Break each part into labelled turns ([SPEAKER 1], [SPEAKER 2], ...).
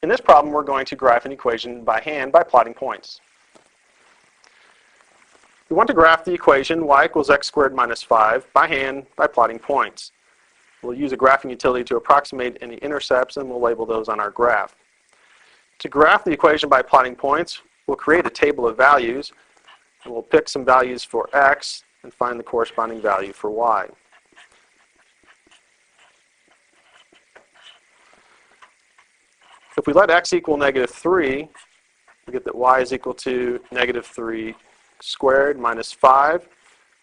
[SPEAKER 1] In this problem, we're going to graph an equation by hand by plotting points. We want to graph the equation y equals x squared minus 5 by hand by plotting points. We'll use a graphing utility to approximate any intercepts, and we'll label those on our graph. To graph the equation by plotting points, we'll create a table of values, and we'll pick some values for x and find the corresponding value for y. If we let x equal -3, we get that y is equal to -3 squared minus 5.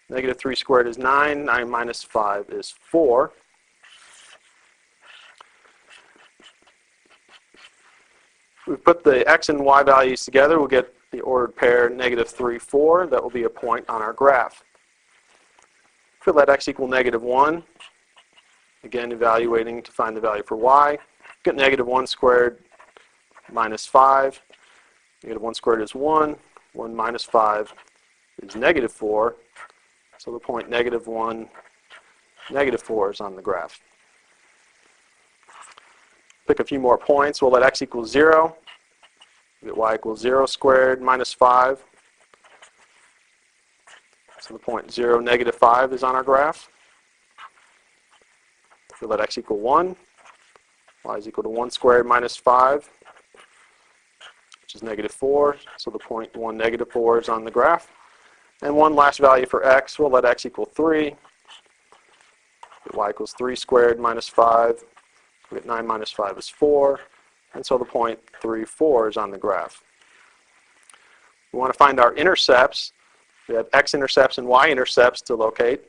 [SPEAKER 1] -3 squared is 9. 9 minus 5 is 4. If we put the x and y values together, we'll get the ordered pair -3, 4. That will be a point on our graph. If we let x equal -1, again evaluating to find the value for y, get -1 squared minus 5. -1 squared is 1. 1 minus 5 is -4. So the point -1, -4 is on the graph. Pick a few more points. We'll let x equal 0. Get y equals 0 squared minus 5. So the point 0, -5 is on our graph. If we let x equal 1, y is equal to 1 squared minus 5, which is -4. So the point 1, -4 is on the graph. And one last value for x, we'll let x equal 3. Get y equals 3 squared minus 5. We get 9 minus 5 is 4. And so the point 3, 4 is on the graph. We want to find our intercepts. We have x-intercepts and y-intercepts to locate.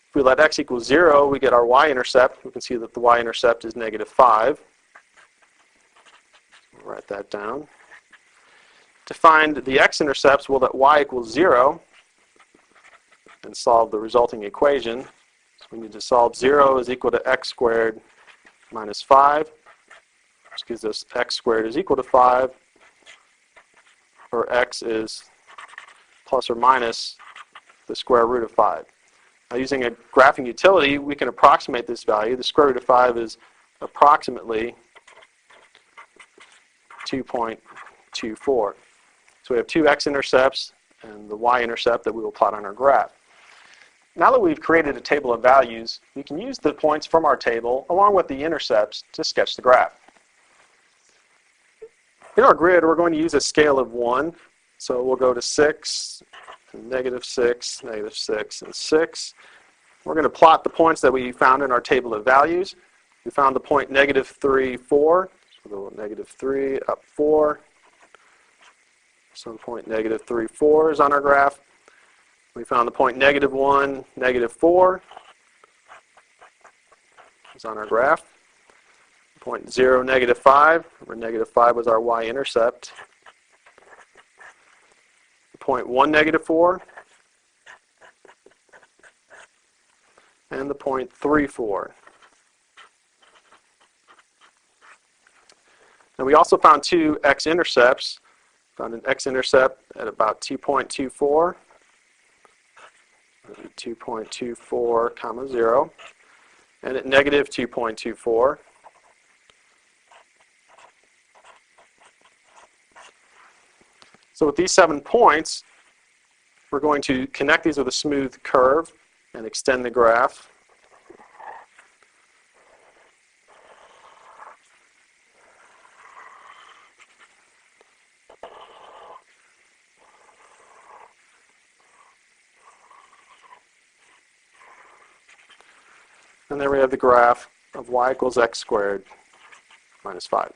[SPEAKER 1] If we let x equal 0, we get our y-intercept. We can see that the y-intercept is -5. We'll write that down. To find the x-intercepts, we'll let y equal 0 and solve the resulting equation. So we need to solve 0 is equal to x squared minus 5, which gives us x squared is equal to 5, or x is plus or minus the square root of 5. Now, using a graphing utility, we can approximate this value. The square root of 5 is approximately 2.24. So we have two x-intercepts and the y-intercept that we will plot on our graph. Now that we've created a table of values, we can use the points from our table along with the intercepts to sketch the graph. In our grid, we're going to use a scale of 1. So we'll go to 6, and -6, -6, and 6. We're going to plot the points that we found in our table of values. We found the point -3, 4. So we'll go -3, up 4. So the point -3, 4 is on our graph. We found the point -1, -4 is on our graph. Point 0, -5, where -5 was our y-intercept. Point 1, -4, and the point 3, 4. And we also found two x-intercepts. Found an x-intercept at about 2.24, 2.24, 0, and at -2.24. So with these 7 points, we're going to connect these with a smooth curve and extend the graph. And there we have the graph of y equals x squared minus 5.